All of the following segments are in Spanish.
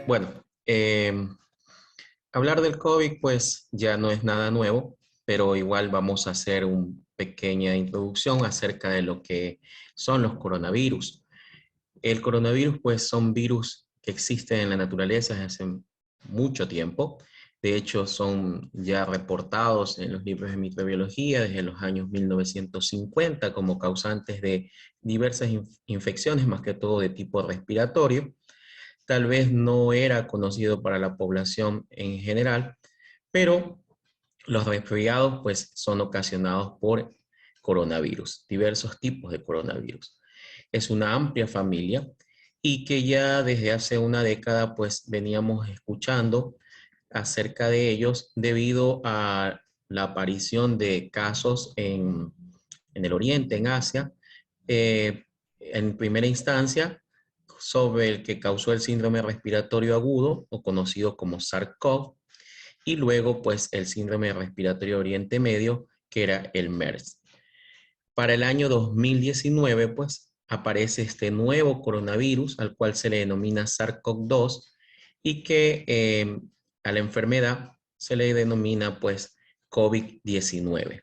Bueno, hablar del COVID pues ya no es nada nuevo, pero igual vamos a hacer una pequeña introducción acerca de lo que son los coronavirus. El coronavirus pues son virus que existen en la naturaleza desde hace mucho tiempo. De hecho, son ya reportados en los libros de microbiología desde los años 1950 como causantes de diversas infecciones, más que todo de tipo respiratorio. Tal vez no era conocido para la población en general, pero los resfriados pues son ocasionados por coronavirus, diversos tipos de coronavirus. Es una amplia familia y que ya desde hace una década pues veníamos escuchando acerca de ellos debido a la aparición de casos en el Oriente, en Asia, en primera instancia sobre el que causó el síndrome respiratorio agudo o conocido como SARS-CoV, y luego pues el síndrome respiratorio Oriente Medio, que era el MERS. Para el año 2019 pues aparece este nuevo coronavirus al cual se le denomina SARS-CoV-2 y que a la enfermedad se le denomina pues COVID-19.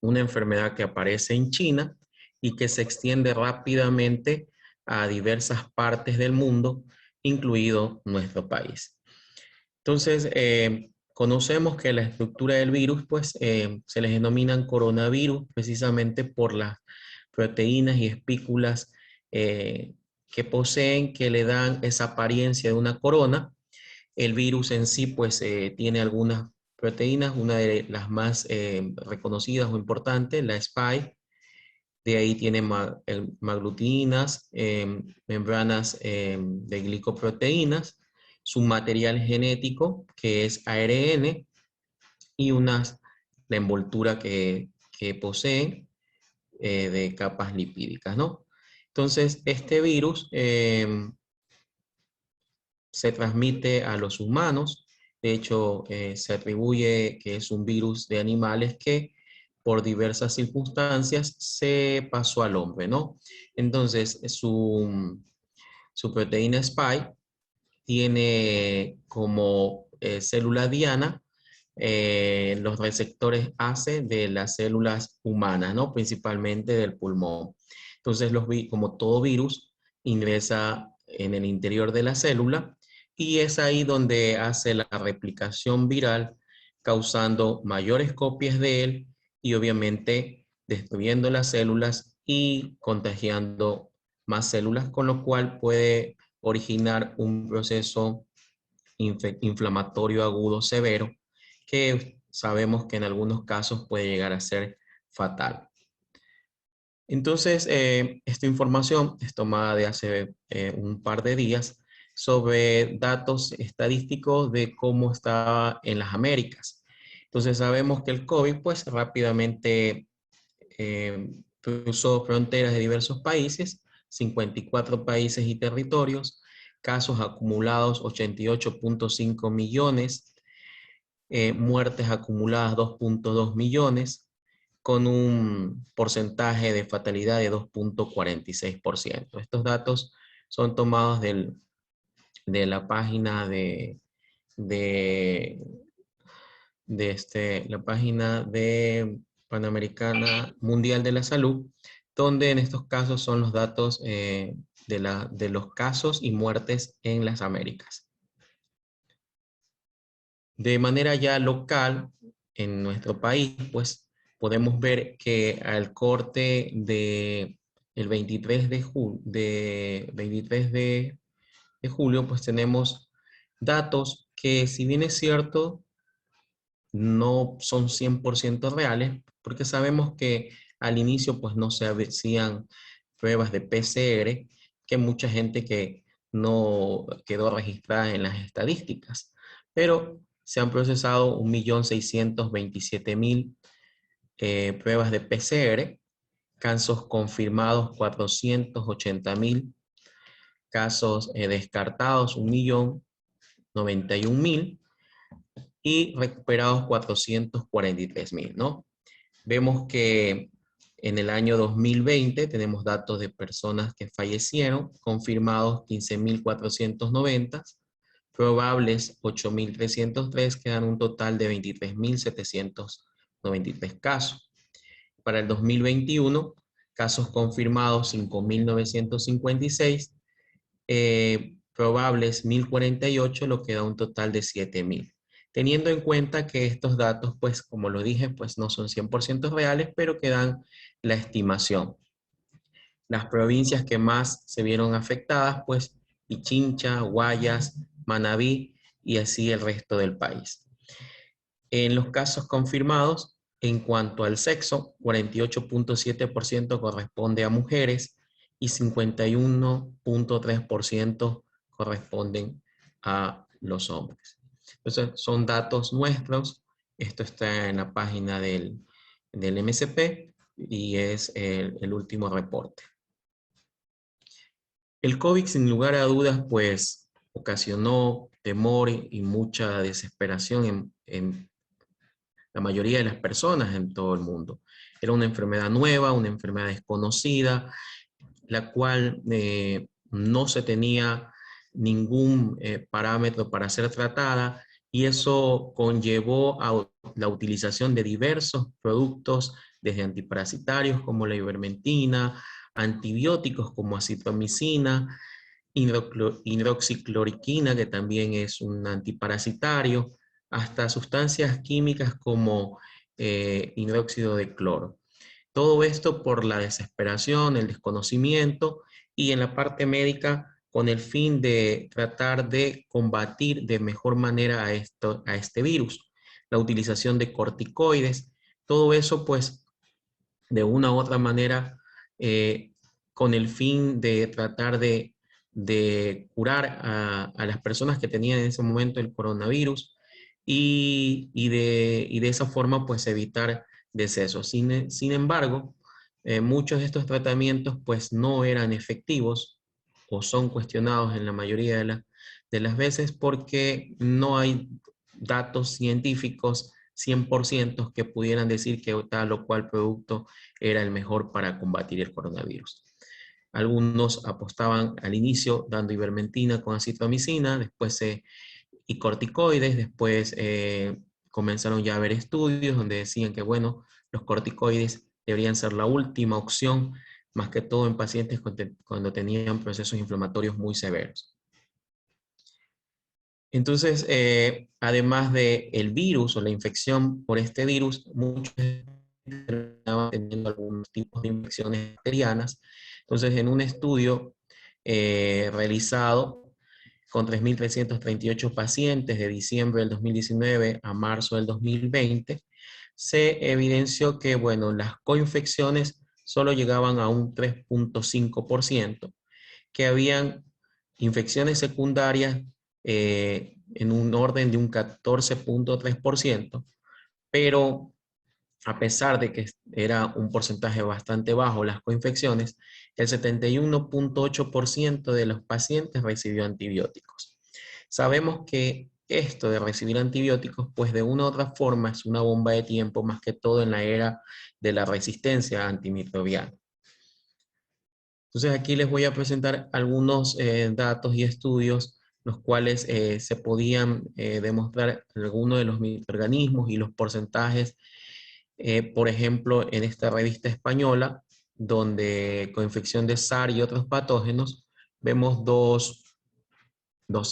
Una enfermedad que aparece en China y que se extiende rápidamente a diversas partes del mundo, incluido nuestro país. Entonces, conocemos que la estructura del virus, pues, se les denominan coronavirus precisamente por las proteínas y espículas que poseen, que le dan esa apariencia de una corona. El virus en sí, pues, tiene algunas proteínas, una de las más reconocidas o importantes, la spike. De ahí tiene maglutinas, membranas de glicoproteínas, su material genético, que es ARN, y la envoltura que poseen de capas lipídicas, ¿no? Entonces, este virus se transmite a los humanos. De hecho, se atribuye que es un virus de animales que por diversas circunstancias se pasó al hombre, ¿no? Entonces, su proteína spike tiene como célula diana los receptores ACE de las células humanas, ¿no? Principalmente del pulmón. Entonces, como todo virus, ingresa en el interior de la célula y es ahí donde hace la replicación viral, causando mayores copias de él y obviamente destruyendo las células y contagiando más células, con lo cual puede originar un proceso inflamatorio agudo severo que sabemos que en algunos casos puede llegar a ser fatal. Entonces, esta información es tomada de hace un par de días sobre datos estadísticos de cómo está en las Américas. Entonces, sabemos que el COVID, pues, rápidamente cruzó fronteras de diversos países, 54 países y territorios, casos acumulados 88.5 millones, muertes acumuladas 2.2 millones, con un porcentaje de fatalidad de 2.46%. Estos datos son tomados de la página de, la página de Panamericana Mundial de la Salud, donde en estos casos son los datos de los casos y muertes en las Américas. De manera ya local, en nuestro país, pues podemos ver que al corte de el 23 de julio, pues tenemos datos que, si bien es cierto, no son 100% reales, porque sabemos que al inicio pues no se hacían pruebas de PCR, que mucha gente que no quedó registrada en las estadísticas, pero se han procesado 1.627.000 pruebas de PCR, casos confirmados 480.000, casos descartados 1 millón, 91.000 y recuperados 443.000, ¿no? Vemos que en el año 2020 tenemos datos de personas que fallecieron, confirmados 15.490, probables 8.303, que dan un total de 23.793 casos. Para el 2021, casos confirmados 5.956, probables 1.048, lo que da un total de 7.000. Teniendo en cuenta que estos datos, pues como lo dije, pues no son 100% reales, pero que dan la estimación. Las provincias que más se vieron afectadas, pues Pichincha, Guayas, Manabí y así el resto del país. En los casos confirmados, en cuanto al sexo, 48.7% corresponde a mujeres y 51.3% corresponden a los hombres. Entonces, son datos nuestros. Esto está en la página del MSP y es el último reporte. El COVID, sin lugar a dudas, pues ocasionó temor y mucha desesperación en la mayoría de las personas en todo el mundo. Era una enfermedad nueva, una enfermedad desconocida, la cual no se tenía ningún parámetro para ser tratada, y eso conllevó a la utilización de diversos productos, desde antiparasitarios como la ivermectina, antibióticos como acitromicina, hidroxicloroquina, que también es un antiparasitario, hasta sustancias químicas como hidróxido de cloro. Todo esto por la desesperación, el desconocimiento, y en la parte médica con el fin de tratar de combatir de mejor manera a este virus. La utilización de corticoides, todo eso pues de una u otra manera con el fin de tratar de curar a las personas que tenían en ese momento el coronavirus y de esa forma pues evitar decesos. Sin embargo, muchos de estos tratamientos pues no eran efectivos o son cuestionados en la mayoría de las veces porque no hay datos científicos 100% que pudieran decir que tal o cual producto era el mejor para combatir el coronavirus. Algunos apostaban al inicio dando ivermectina con acitromicina, después y corticoides, después comenzaron ya a haber estudios donde decían que, bueno, los corticoides deberían ser la última opción, más que todo en pacientes cuando tenían procesos inflamatorios muy severos. Entonces, además del virus o la infección por este virus, muchos estaban teniendo algunos tipos de infecciones bacterianas. Entonces, en un estudio realizado con 3.338 pacientes de diciembre del 2019 a marzo del 2020, se evidenció que, bueno, las coinfecciones solo llegaban a un 3.5%, que habían infecciones secundarias en un orden de un 14.3%, pero a pesar de que era un porcentaje bastante bajo las coinfecciones, el 71.8% de los pacientes recibió antibióticos. Sabemos que esto de recibir antibióticos, pues de una u otra forma es una bomba de tiempo, más que todo en la era de la resistencia antimicrobiana. Entonces aquí les voy a presentar algunos datos y estudios los cuales se podían demostrar algunos de los microorganismos y los porcentajes. Por ejemplo, en esta revista española, donde con infección de SARS y otros patógenos, vemos dos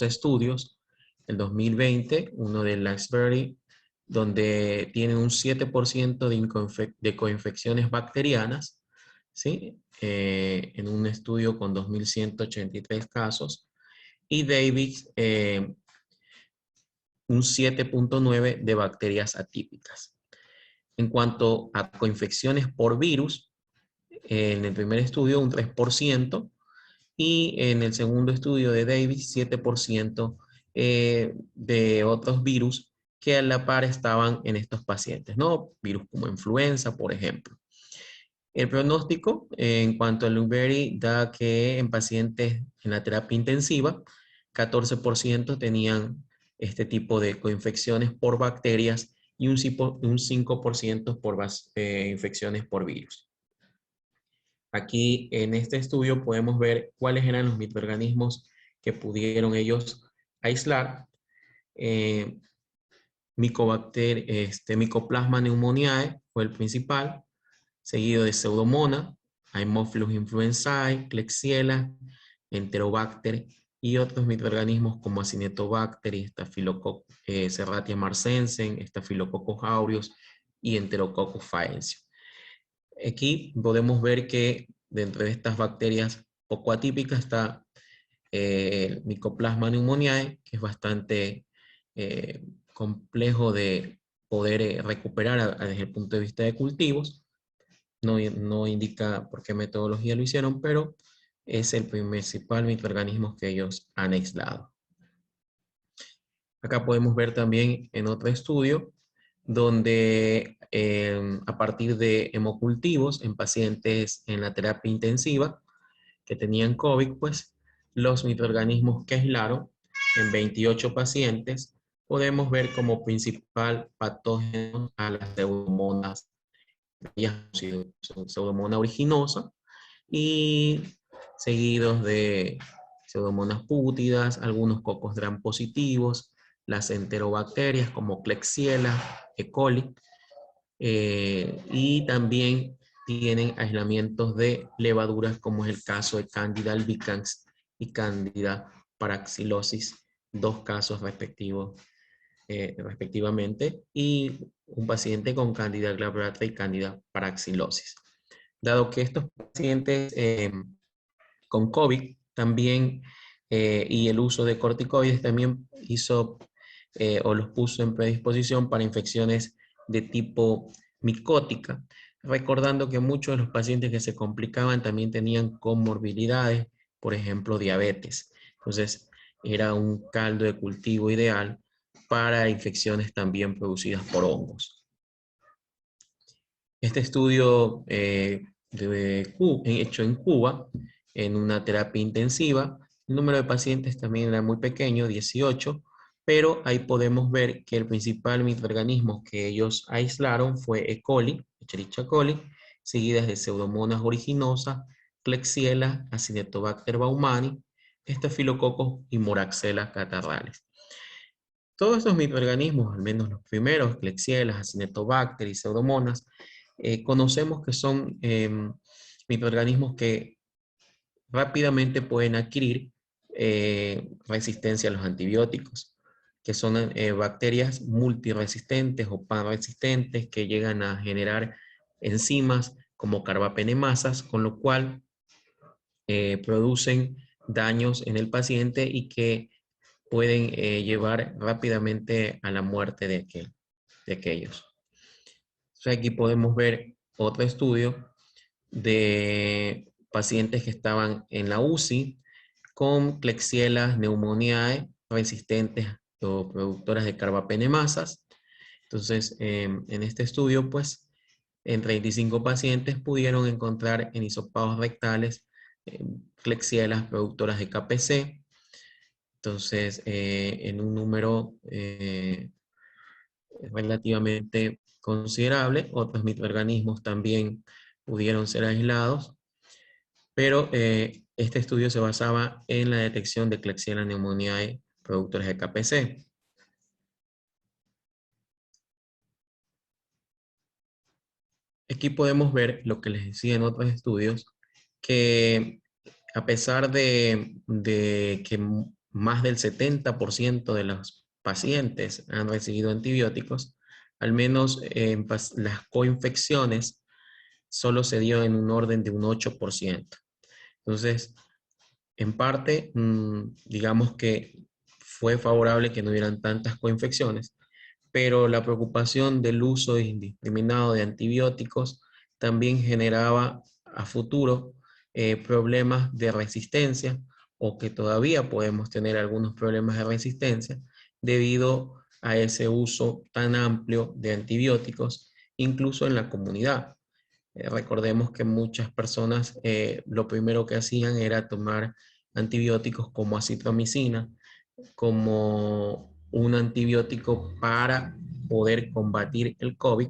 estudios, el 2020, uno de Laxbury, donde tiene un 7% de coinfecciones bacterianas, ¿sí? En un estudio con 2.183 casos, y Davis, un 7.9 de bacterias atípicas. En cuanto a coinfecciones por virus, en el primer estudio un 3%, y en el segundo estudio de Davis 7% de otros virus que a la par estaban en estos pacientes, ¿no? Virus como influenza, por ejemplo. El pronóstico en cuanto al Lubery da que en pacientes en la terapia intensiva, 14% tenían este tipo de coinfecciones por bacterias y un 5% por infecciones por virus. Aquí en este estudio podemos ver cuáles eran los microorganismos que pudieron ellos aislar. Mycoplasma pneumoniae fue el principal, seguido de Pseudomonas, Haemophilus influenzae, Klebsiella, Enterobacter y otros microorganismos como Acinetobacter, Serratia marcescens, Staphylococcus aureus y Enterococcus faecio. Aquí podemos ver que dentro de estas bacterias poco atípicas está el Mycoplasma pneumoniae, que es bastante complejo de poder recuperar desde el punto de vista de cultivos. No indica por qué metodología lo hicieron, pero es el principal microorganismo que ellos han aislado. Acá podemos ver también en otro estudio donde a partir de hemocultivos en pacientes en la terapia intensiva que tenían COVID, pues los microorganismos que aislaron en 28 pacientes podemos ver como principal patógeno a las pseudomonas, pseudomonas originosa y seguidos de pseudomonas pútidas, algunos cocos gram positivos, las enterobacterias como Klebsiella, E. coli, y también tienen aislamientos de levaduras como es el caso de Candida albicans y Candida paraxylosis, dos casos respectivamente, y un paciente con Candida glabrata y Candida paraxylosis. Dado que estos pacientes con COVID también y el uso de corticoides también hizo o los puso en predisposición para infecciones de tipo micótica, recordando que muchos de los pacientes que se complicaban también tenían comorbilidades, por ejemplo diabetes. Entonces era un caldo de cultivo ideal para infecciones también producidas por hongos. Este estudio hecho en Cuba, en una terapia intensiva, el número de pacientes también era muy pequeño, 18, pero ahí podemos ver que el principal microorganismo que ellos aislaron fue E. coli, Escherichia coli, seguidas de Pseudomonas aeruginosa, Klebsiella, Acinetobacter baumannii, Staphylococcus y Moraxella catarrhalis. Todos estos microorganismos, al menos los primeros, Klebsiella, Acinetobacter y Pseudomonas, conocemos que son microorganismos que rápidamente pueden adquirir resistencia a los antibióticos, que son bacterias multiresistentes o panresistentes que llegan a generar enzimas como carbapenemasas, con lo cual producen daños en el paciente y que pueden llevar rápidamente a la muerte de aquellos. Entonces aquí podemos ver otro estudio de pacientes que estaban en la UCI con Klebsiella pneumoniae resistentes o productoras de carbapenemasas. Entonces, en este estudio, pues, en 35 pacientes pudieron encontrar en hisopados rectales Klebsiella productoras de KPC. Entonces, en un número relativamente considerable, otros microorganismos también pudieron ser aislados, pero este estudio se basaba en la detección de Klebsiella pneumoniae productores de KPC. Aquí podemos ver lo que les decía en otros estudios, que a pesar de que más del 70% de los pacientes han recibido antibióticos, al menos las coinfecciones solo se dio en un orden de un 8%. Entonces, en parte, digamos que fue favorable que no hubieran tantas coinfecciones, pero la preocupación del uso indiscriminado de antibióticos también generaba a futuro problemas de resistencia, o que todavía podemos tener algunos problemas de resistencia debido a ese uso tan amplio de antibióticos, incluso en la comunidad. Recordemos que muchas personas lo primero que hacían era tomar antibióticos como acitromicina, como un antibiótico para poder combatir el COVID,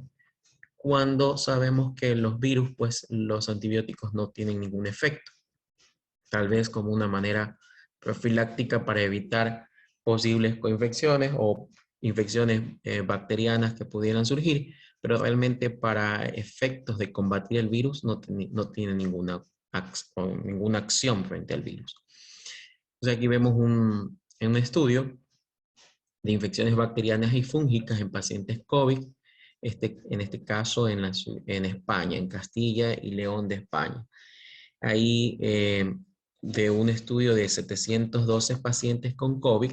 cuando sabemos que los virus, pues los antibióticos no tienen ningún efecto. Tal vez como una manera profiláctica para evitar posibles coinfecciones o infecciones bacterianas que pudieran surgir, pero realmente para efectos de combatir el virus no tiene ninguna acción frente al virus. Entonces aquí vemos un estudio de infecciones bacterianas y fúngicas en pacientes COVID, en este caso en España, en Castilla y León de España. Ahí, de un estudio de 712 pacientes con COVID,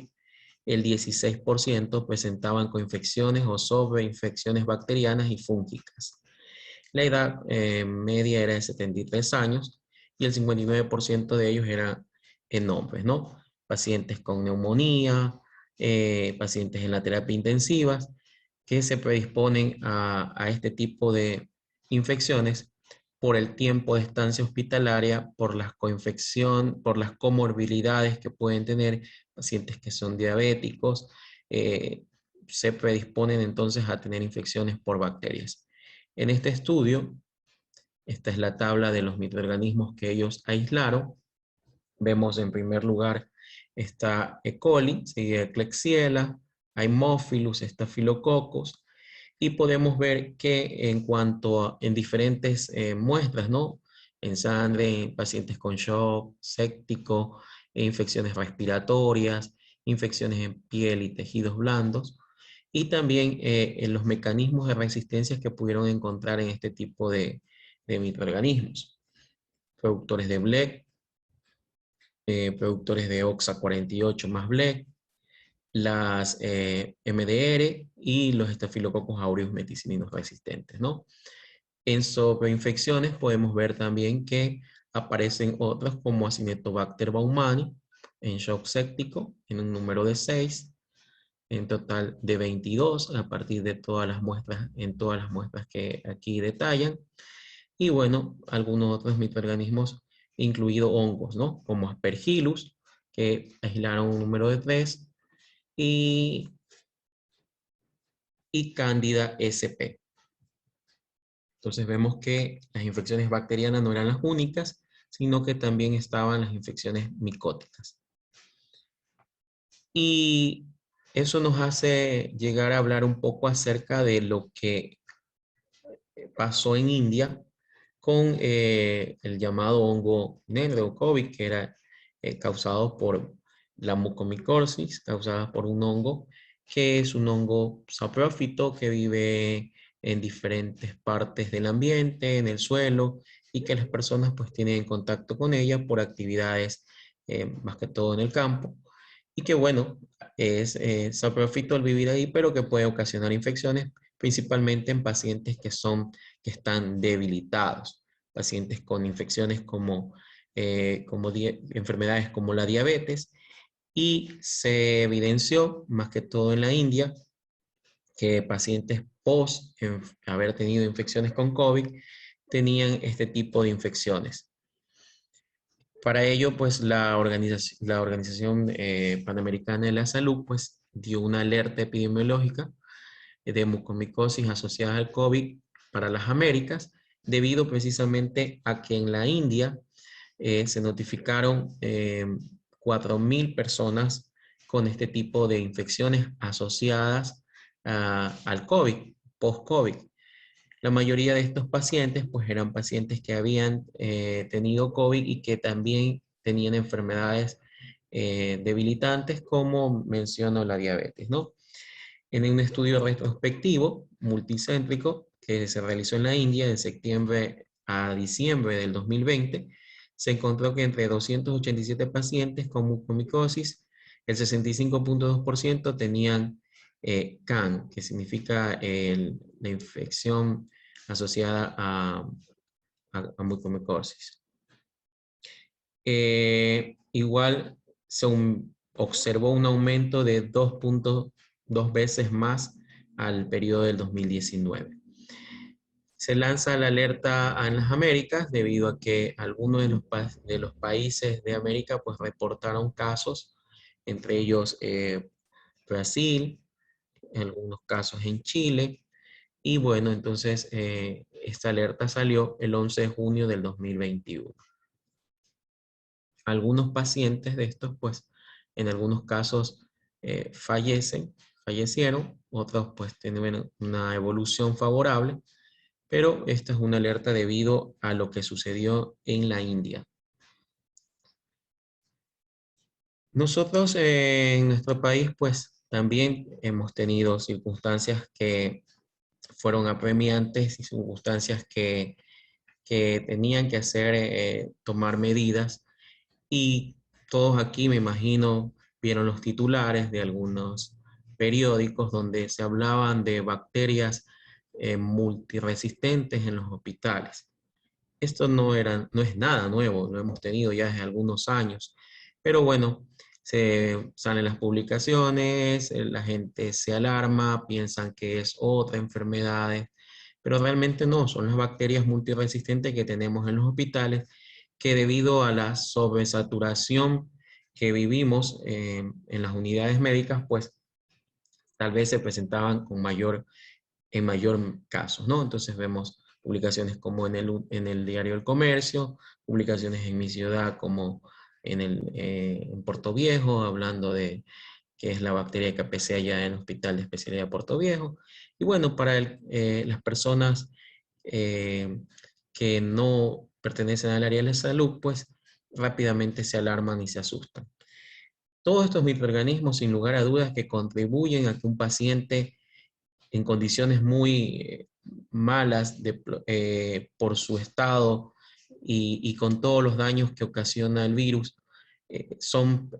el 16% presentaban coinfecciones o sobreinfecciones bacterianas y fúngicas. La edad media era de 73 años y el 59% de ellos eran en hombres, ¿no? Pacientes con neumonía, pacientes en la terapia intensiva, que se predisponen a este tipo de infecciones por el tiempo de estancia hospitalaria, por las por las comorbilidades que pueden tener pacientes que son diabéticos, se predisponen entonces a tener infecciones por bacterias. En este estudio, esta es la tabla de los microorganismos que ellos aislaron. Vemos en primer lugar está E. coli, sigue Klebsiella, Haemophilus, Staphylococcus, y podemos ver que en diferentes muestras, ¿no? En sangre, en pacientes con shock séptico, infecciones respiratorias, infecciones en piel y tejidos blandos, y también en los mecanismos de resistencia que pudieron encontrar en este tipo de microorganismos. Productores de Blec, productores de OXA48 más Blec, las MDR y los Staphylococcus aureus meticilinos resistentes, ¿no? En sobreinfecciones podemos ver también que aparecen otros como Acinetobacter baumannii en shock séptico en un número de 6, en total de 22 a partir de todas las muestras, en todas las muestras que aquí detallan. Y bueno, algunos otros microorganismos, incluidos hongos, ¿no? Como Aspergillus, que aislaron un número de 3, y, y Candida sp. Entonces vemos que las infecciones bacterianas no eran las únicas, sino que también estaban las infecciones micóticas. Y eso nos hace llegar a hablar un poco acerca de lo que pasó en India con el llamado hongo negro COVID, que era causado por la mucomicosis, causada por un hongo, que es un hongo saprófito que vive en diferentes partes del ambiente, en el suelo, y que las personas pues tienen contacto con ella por actividades más que todo en el campo. Y que bueno, es saprófito al vivir ahí, pero que puede ocasionar infecciones, principalmente en pacientes que están debilitados, pacientes con infecciones como enfermedades como la diabetes, y se evidenció, más que todo en la India, que pacientes post haber tenido infecciones con COVID tenían este tipo de infecciones. Para ello, pues la Organización Panamericana de la Salud pues dio una alerta epidemiológica de mucomicosis asociada al COVID para las Américas, debido precisamente a que en la India se notificaron 4.000 personas con este tipo de infecciones asociadas al COVID, post-COVID. La mayoría de estos pacientes pues eran pacientes que habían tenido COVID y que también tenían enfermedades debilitantes, como menciono la diabetes, ¿no? En un estudio retrospectivo multicéntrico que se realizó en la India de septiembre a diciembre del 2020, se encontró que entre 287 pacientes con mucomicosis, el 65.2% tenían CAN, que significa la infección asociada a mucomicosis. Igual se observó un aumento de 2.2 veces más al periodo del 2019. Se lanza la alerta en las Américas debido a que algunos de los países de América pues reportaron casos, entre ellos Brasil, en algunos casos en Chile. Y bueno, entonces esta alerta salió el 11 de junio del 2021. Algunos pacientes de estos, pues, en algunos casos fallecieron, otros pues tienen una evolución favorable, pero esta es una alerta debido a lo que sucedió en la India. Nosotros en nuestro país, pues, también hemos tenido circunstancias que fueron apremiantes y circunstancias que tenían que hacer tomar medidas. Y todos aquí, me imagino, vieron los titulares de algunos periódicos donde se hablaban de bacterias multiresistentes en los hospitales. Esto no es nada nuevo, lo hemos tenido ya desde algunos años. Pero bueno, se salen las publicaciones, la gente se alarma, piensan que es otra enfermedad, pero realmente no, son las bacterias multiresistentes que tenemos en los hospitales, que debido a la sobresaturación que vivimos en las unidades médicas, pues tal vez se presentaban en mayor caso, ¿no? Entonces vemos publicaciones como en el diario El Comercio, publicaciones en mi ciudad como en Puerto Viejo, hablando de que es la bacteria que apecea allá en el Hospital de Especialidad de Puerto Viejo. Y bueno, para las personas eh, que no pertenecen al área de la salud, pues rápidamente se alarman y se asustan. Todos estos microorganismos, sin lugar a dudas, que contribuyen a que un paciente en condiciones muy malas por su estado y con todos los daños que ocasiona el virus, son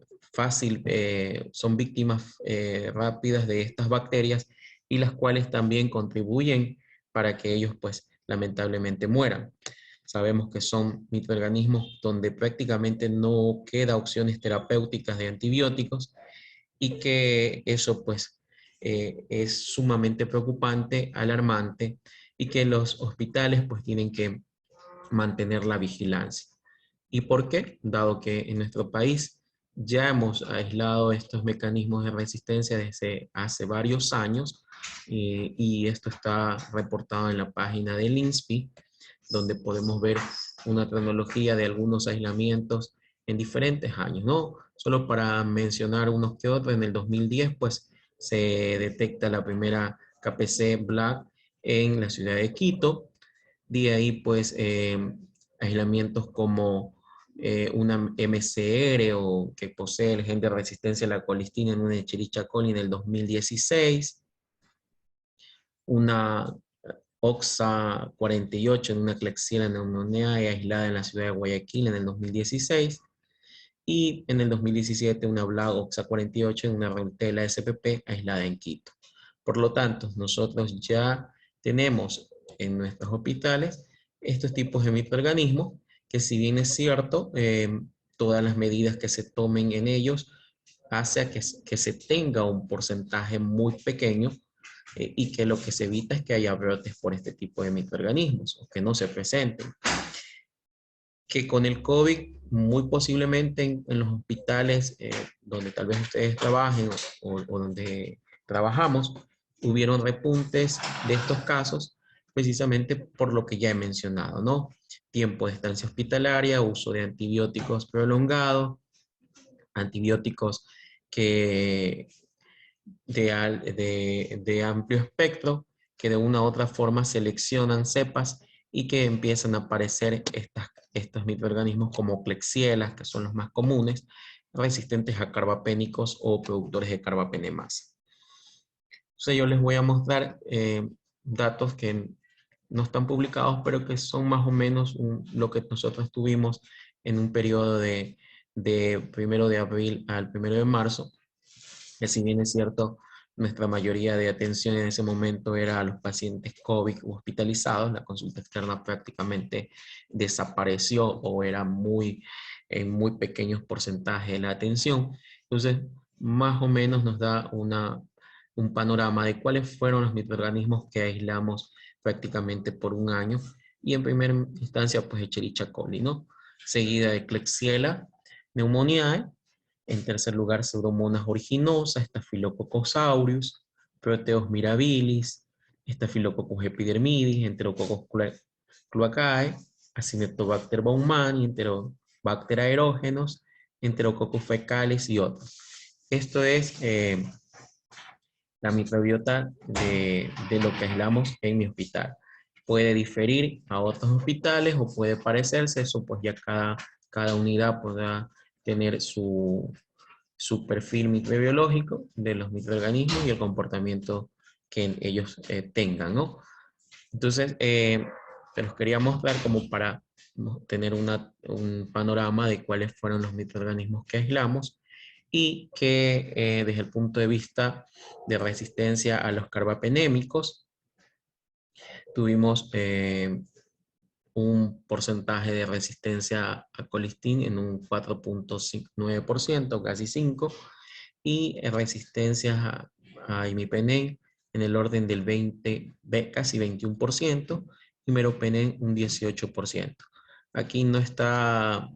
son víctimas rápidas de estas bacterias y las cuales también contribuyen para que ellos, pues, lamentablemente mueran. Sabemos que son microorganismos donde prácticamente no queda opciones terapéuticas de antibióticos y que eso, pues, es sumamente preocupante, alarmante, y que los hospitales, pues, tienen que mantener la vigilancia. ¿Y por qué? Dado que en nuestro país ya hemos aislado estos mecanismos de resistencia desde hace varios años, y esto está reportado en la página del INSPI, donde podemos ver una cronología de algunos aislamientos en diferentes años, ¿no? Solo para mencionar unos que otros, en el 2010, pues, se detecta la primera KPC Black en la ciudad de Quito. De ahí, pues, aislamientos como una MCR o que posee el gen de resistencia a la colistina en una Escherichia coli en el 2016, una OXA 48 en una Klebsiella pneumoniae aislada en la ciudad de Guayaquil en el 2016, y en el 2017 una BLAG OXA 48 en una Rutella SPP aislada en Quito. Por lo tanto, nosotros ya tenemos en nuestros hospitales estos tipos de microorganismos que, si bien es cierto, todas las medidas que se tomen en ellos hace a que se tenga un porcentaje muy pequeño, y que lo que se evita es que haya brotes por este tipo de microorganismos o que no se presenten. Que con el COVID, muy posiblemente en los hospitales donde tal vez ustedes trabajen o donde trabajamos, hubieron repuntes de estos casos precisamente por lo que ya he mencionado, ¿no? Tiempo de estancia hospitalaria, uso de antibióticos prolongado, antibióticos que de amplio espectro, que de una u otra forma seleccionan cepas y que empiezan a aparecer estos microorganismos como Klebsiella, que son los más comunes, resistentes a carbapénicos o productores de carbapenemasa. Entonces yo les voy a mostrar datos que no están publicados, pero que son más o menos lo que nosotros tuvimos en un periodo de 1 de abril al 1 de marzo, que, si bien es cierto, nuestra mayoría de atención en ese momento era a los pacientes COVID hospitalizados, la consulta externa prácticamente desapareció o era en muy pequeños porcentajes de la atención. Entonces, más o menos nos da un panorama de cuáles fueron los microorganismos que aislamos prácticamente por un año. Y en primera instancia, pues Escherichia coli, ¿no? Seguida de Klebsiella pneumoniae, En tercer lugar, Pseudomonas aeruginosa, Staphylococcus aureus, Proteus mirabilis, Staphylococcus epidermidis, Enterococcus cloacae, Acinetobacter baumannii, Enterobacter aerogenos, Enterococcus fecalis y otros. Esto es la microbiota de lo que aislamos en mi hospital. Puede diferir a otros hospitales o puede parecerse, eso pues ya cada unidad podrá tener su perfil microbiológico de los microorganismos y el comportamiento que ellos tengan, ¿no? Entonces, te los quería mostrar como para tener un panorama de cuáles fueron los microorganismos que aislamos y que desde el punto de vista de resistencia a los carbapenémicos, tuvimos un porcentaje de resistencia a colistin en un 4.9%, casi 5%, y resistencia a imipenem en el orden del casi 21%, y meropenem un 18%. Aquí no está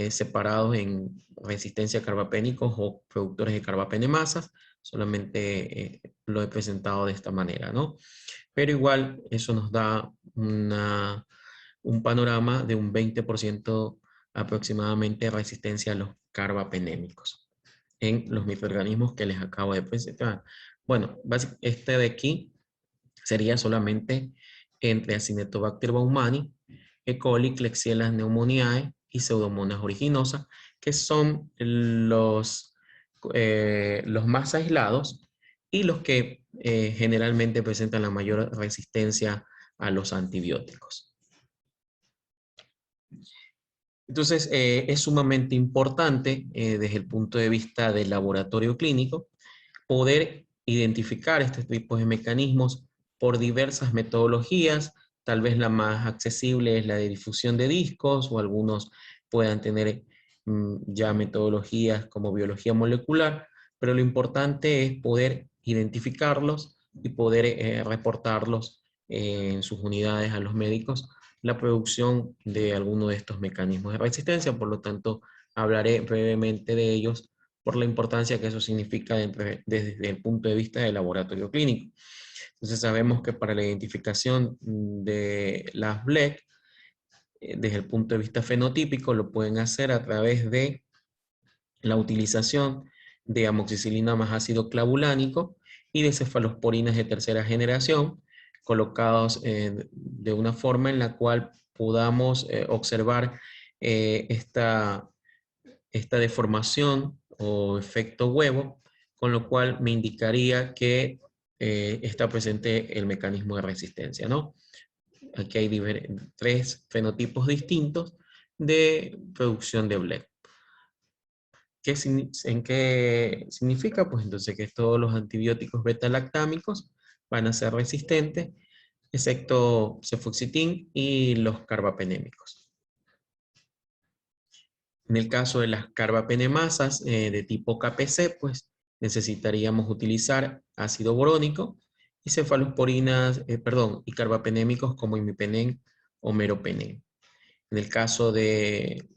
separado en resistencia a carbapénicos o productores de carbapenemasas, solamente lo he presentado de esta manera, ¿no? Pero igual eso nos da un panorama de un 20% aproximadamente de resistencia a los carbapenémicos en los microorganismos que les acabo de presentar. Bueno, este de aquí sería solamente entre Acinetobacter baumannii, E. coli, Klebsiella pneumoniae y Pseudomonas aeruginosa, que son los más aislados y los que generalmente presentan la mayor resistencia a los antibióticos. Entonces, es sumamente importante desde el punto de vista del laboratorio clínico poder identificar estos tipos de mecanismos por diversas metodologías. Tal vez la más accesible es la de difusión de discos, o algunos puedan tener ya metodologías como biología molecular, pero lo importante es poder identificarlos y poder reportarlos en sus unidades a los médicos la producción de alguno de estos mecanismos de resistencia. Por lo tanto, hablaré brevemente de ellos por la importancia que eso significa desde el punto de vista del laboratorio clínico. Entonces sabemos que para la identificación de las BLEC, desde el punto de vista fenotípico, lo pueden hacer a través de la utilización de amoxicilina más ácido clavulánico y de cefalosporinas de tercera generación, colocados de una forma en la cual podamos observar esta deformación o efecto huevo, con lo cual me indicaría que está presente el mecanismo de resistencia, ¿no? Aquí hay 3 fenotipos distintos de producción de BLEC. ¿En qué significa? Pues entonces que todos los antibióticos beta-lactámicos van a ser resistentes, excepto cefuxitin y los carbapenémicos. En el caso de las carbapenemasas de tipo KPC, pues necesitaríamos utilizar ácido borónico y cefalosporinas, y carbapenémicos como imipenem o meropenem. En el caso de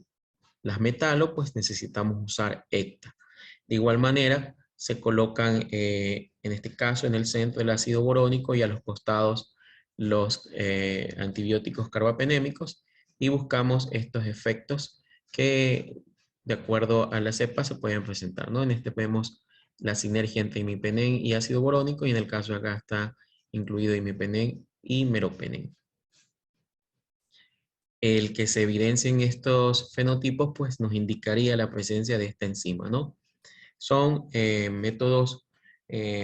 las metalo, pues necesitamos usar ECTA. De igual manera, se colocan en este caso en el centro el ácido borónico y a los costados los antibióticos carbapenémicos, y buscamos estos efectos que de acuerdo a la cepa se pueden presentar, ¿no? En este vemos la sinergia entre imipenem y ácido borónico, y en el caso de acá está incluido imipenem y meropenem. El que se evidencien estos fenotipos pues nos indicaría la presencia de esta enzima, ¿no? Son métodos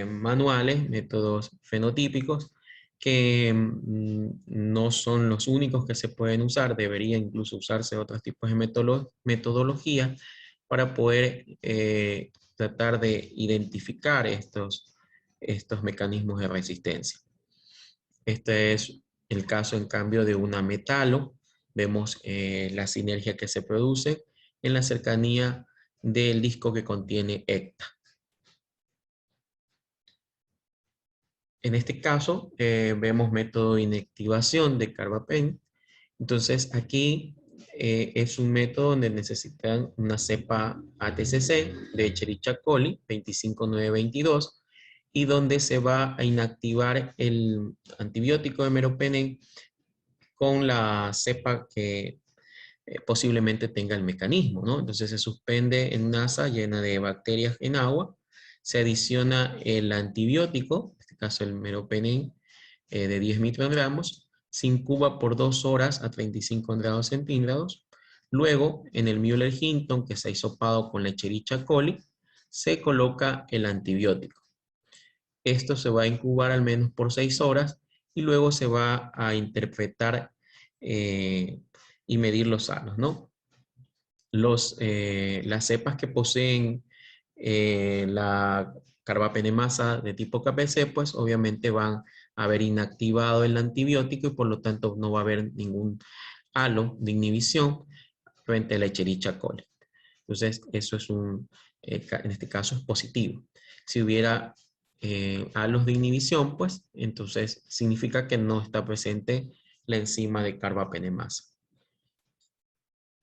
manuales, métodos fenotípicos, que no son los únicos que se pueden usar. Debería incluso usarse otros tipos de metodología para poder tratar de identificar estos mecanismos de resistencia. Este es el caso, en cambio, de una metalo. Vemos la sinergia que se produce en la cercanía del disco que contiene ECTA. En este caso, vemos método de inactivación de carbapen. Entonces, aquí es un método donde necesitan una cepa ATCC de Escherichia coli 25922 y donde se va a inactivar el antibiótico de meropenem con la cepa que posiblemente tenga el mecanismo, ¿no? Entonces se suspende en una asa llena de bacterias en agua, se adiciona el antibiótico, en este caso el meropenem de 10 microgramos, se incuba por 2 horas a 35 grados centígrados. Luego, en el Müller-Hinton, que se ha hisopado con la Escherichia coli, se coloca el antibiótico. Esto se va a incubar al menos por 6 horas y luego se va a interpretar y medir los sanos, ¿no? Las cepas que poseen la carbapenemasa de tipo KPC, pues obviamente van a haber inactivado el antibiótico y por lo tanto no va a haber ningún halo de inhibición frente a la Escherichia coli. Entonces, eso es en este caso es positivo. Si hubiera halos de inhibición, pues entonces significa que no está presente la enzima de carbapenemasa.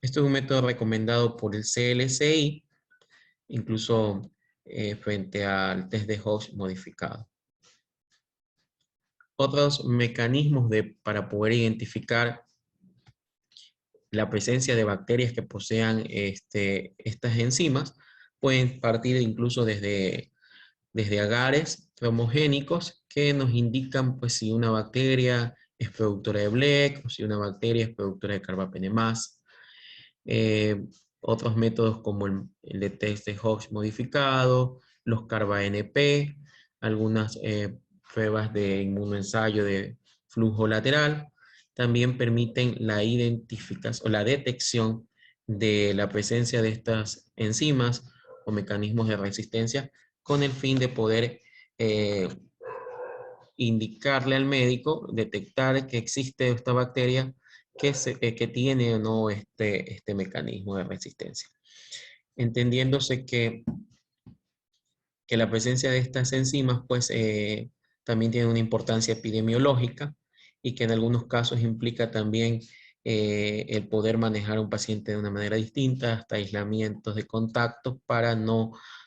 Esto es un método recomendado por el CLCI, incluso frente al test de Hodge modificado. Otros mecanismos para poder identificar la presencia de bacterias que posean estas enzimas pueden partir incluso desde agares cromogénicos que nos indican pues, si una bacteria es productora de Bleck o si una bacteria es productora de carbapenemasa. Otros métodos como el de test de Hodge modificado, los CARBA-NP, algunas pruebas de inmunoensayo de flujo lateral, también permiten la identificación o la detección de la presencia de estas enzimas o mecanismos de resistencia con el fin de poder indicarle al médico, detectar que existe esta bacteria que tiene o no este mecanismo de resistencia. Entendiéndose que la presencia de estas enzimas pues, también tiene una importancia epidemiológica y que en algunos casos implica también el poder manejar a un paciente de una manera distinta, hasta aislamientos de contacto para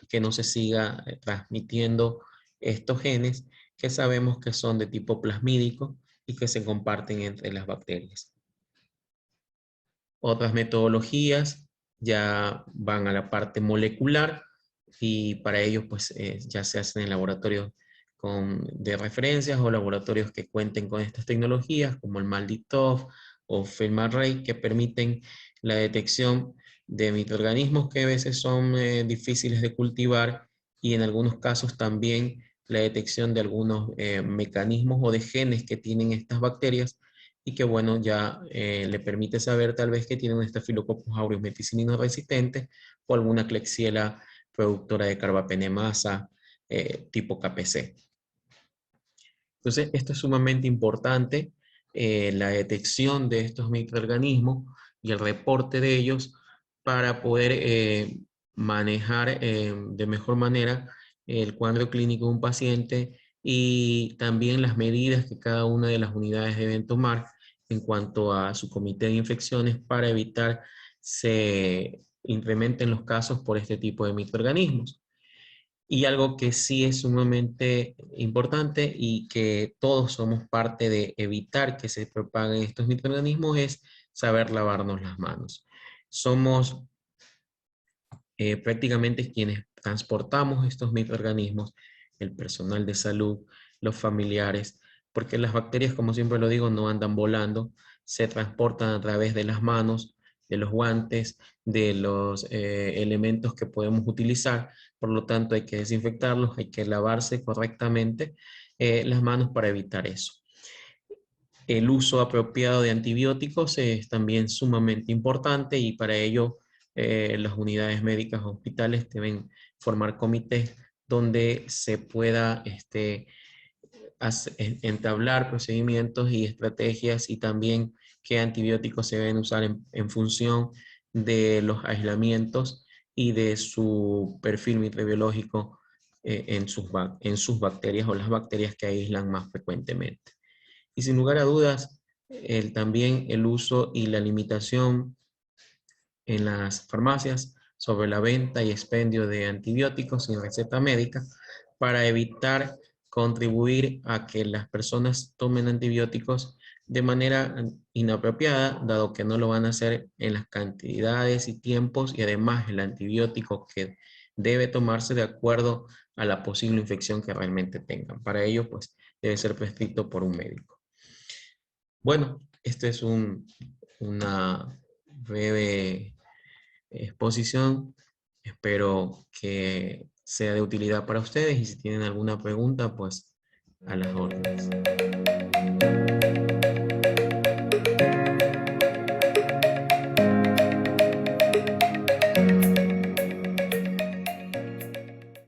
que no se siga transmitiendo estos genes que sabemos que son de tipo plasmídico y que se comparten entre las bacterias. Otras metodologías ya van a la parte molecular y para ello pues ya se hacen en laboratorios de referencias o laboratorios que cuenten con estas tecnologías como el MALDI-TOF o FilmArray que permiten la detección de microorganismos que a veces son difíciles de cultivar y en algunos casos también la detección de algunos mecanismos o de genes que tienen estas bacterias y que bueno, ya le permite saber tal vez que tiene un Staphylococcus aureus meticinino resistente o alguna Klebsiella productora de carbapenemasa tipo KPC. Entonces, esto es sumamente importante, la detección de estos microorganismos y el reporte de ellos para poder manejar de mejor manera el cuadro clínico de un paciente y también las medidas que cada una de las unidades deben tomar en cuanto a su comité de infecciones para evitar se incrementen los casos por este tipo de microorganismos. Y algo que sí es sumamente importante y que todos somos parte de evitar que se propaguen estos microorganismos es saber lavarnos las manos. Somos prácticamente quienes transportamos estos microorganismos, el personal de salud, los familiares, porque las bacterias, como siempre lo digo, no andan volando, se transportan a través de las manos, de los guantes, de los elementos que podemos utilizar, por lo tanto hay que desinfectarlos, hay que lavarse correctamente las manos para evitar eso. El uso apropiado de antibióticos es también sumamente importante y para ello las unidades médicas o hospitales deben formar comités donde se pueda entablar procedimientos y estrategias y también qué antibióticos se deben usar en función de los aislamientos y de su perfil microbiológico en sus bacterias o las bacterias que aíslan más frecuentemente. Y sin lugar a dudas, también el uso y la limitación en las farmacias sobre la venta y expendio de antibióticos sin receta médica para evitar contribuir a que las personas tomen antibióticos de manera inapropiada, dado que no lo van a hacer en las cantidades y tiempos, y además el antibiótico que debe tomarse de acuerdo a la posible infección que realmente tengan. Para ello, pues, debe ser prescrito por un médico. Bueno, este es una breve exposición. Espero que sea de utilidad para ustedes, y si tienen alguna pregunta, pues a las órdenes.